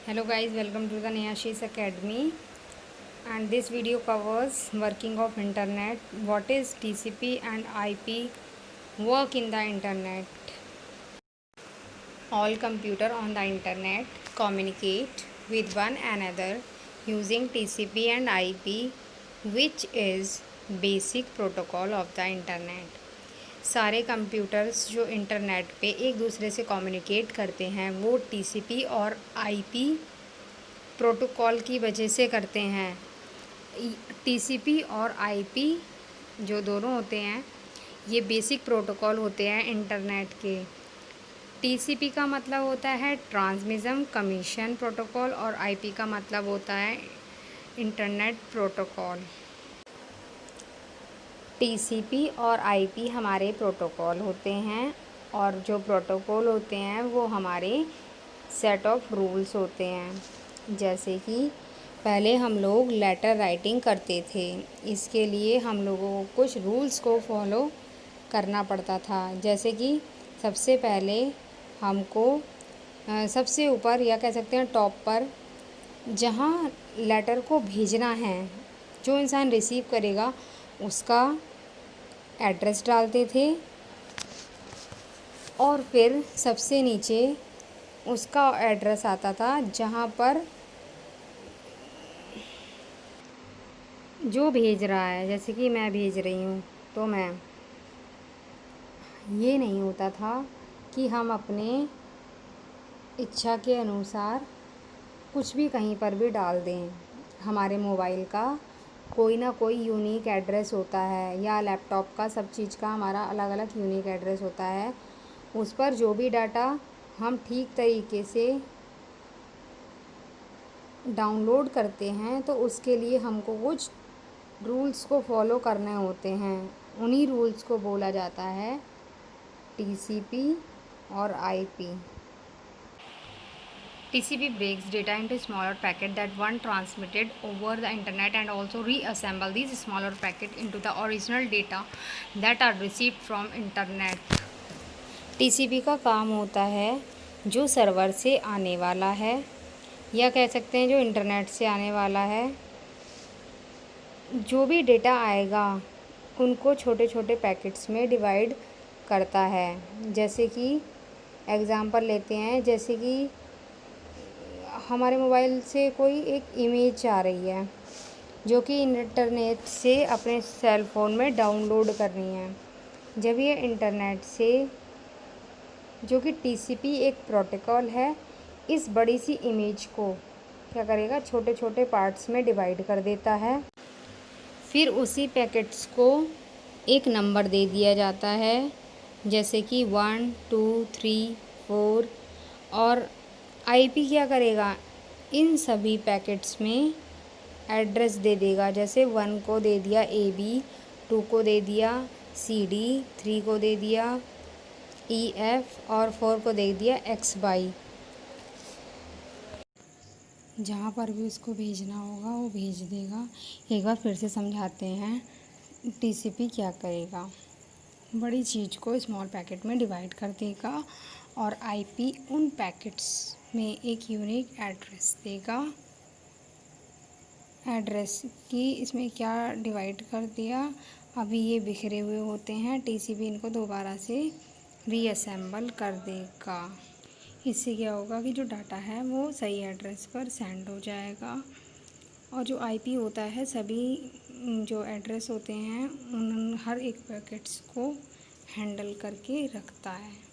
Hello guys, welcome to the Nayashi's Academy, and this video covers working of internet. What is TCP and IP work in the internet? All computer on the internet communicate with one another using TCP and IP, which is basic protocol of the internet. सारे computers जो internet पे एक दूसरे से communicate करते हैं वो TCP और आईपी प्रोटोकॉल की वजह से करते हैं। टीसीपी और आईपी जो दोनों होते हैं ये बेसिक प्रोटोकॉल होते हैं इंटरनेट के। टीसीपी का मतलब होता है ट्रांसमिशन कमीशन प्रोटोकॉल और आईपी का मतलब होता है इंटरनेट प्रोटोकॉल। टीसीपी और आईपी हमारे प्रोटोकॉल होते हैं और जो प्रोटोकॉल होते हैं वो हमारे सेट ऑफ रूल्स होते हैं। जैसे कि पहले हम लोग लेटर राइटिंग करते थे, इसके लिए हम लोगों को कुछ रूल्स को फॉलो करना पड़ता था। जैसे कि सबसे पहले हमको सबसे ऊपर या कह सकते हैं टॉप पर जहाँ लेटर को भेजना है, जो इंसान रिसीव करेगा उसका एड्रेस डालते थे और फिर सबसे नीचे उसका एड्रेस आता था जहाँ पर जो भेज रहा है। जैसे कि मैं भेज रही हूँ तो मैं ये नहीं होता था कि हम अपने इच्छा के अनुसार कुछ भी कहीं पर भी डाल दें। हमारे मोबाइल का कोई ना कोई यूनिक एड्रेस होता है या लैपटॉप का, सब चीज़ का हमारा अलग अलग यूनिक एड्रेस होता है। उस पर जो भी डाटा हम ठीक तरीके से डाउनलोड करते हैं तो उसके लिए हमको कुछ रूल्स को फॉलो करने होते हैं। उन्हीं रूल्स को बोला जाता है टीसीपी और IP. TCP breaks data into smaller packets that one transmitted over the internet and also reassemble these smaller packets into the original data that are received from internet. TCP का काम होता है जो सर्वर से आने वाला है या कह सकते हैं जो इंटरनेट से आने वाला है, जो भी डेटा आएगा उनको छोटे छोटे पैकेट्स में डिवाइड करता है। जैसे कि एग्ज़ाम्पल लेते हैं, जैसे कि हमारे मोबाइल से कोई एक इमेज आ रही है जो कि इंटरनेट से अपने सेल फ़ोन में डाउनलोड करनी है। जब ये इंटरनेट से, जो कि टीसीपी एक प्रोटोकॉल है, इस बड़ी सी इमेज को क्या करेगा, छोटे छोटे पार्ट्स में डिवाइड कर देता है। फिर उसी पैकेट्स को एक नंबर दे दिया जाता है, जैसे कि 1 2 3 4। और आईपी क्या करेगा, इन सभी पैकेट्स में एड्रेस दे देगा। जैसे 1 को दे दिया AB, 2 को दे दिया CD, 3 को दे दिया EF और 4 को दे दिया XY। जहाँ पर भी उसको भेजना होगा वो भेज देगा। एक बार फिर से समझाते हैं टीसीपी क्या करेगा। बड़ी चीज़ को स्मॉल पैकेट में डिवाइड कर देगा और आईपी उन पैकेट्स में एक यूनिक एड्रेस देगा। एड्रेस की इसमें क्या डिवाइड कर दिया, अभी ये बिखरे हुए होते हैं, टीसीपी इनको दोबारा से रीअसेंबल कर देगा। इससे क्या होगा कि जो डाटा है वो सही एड्रेस पर सेंड हो जाएगा। और जो आईपी होता है, सभी जो एड्रेस होते हैं उन हर एक पैकेट्स को हैंडल करके रखता है।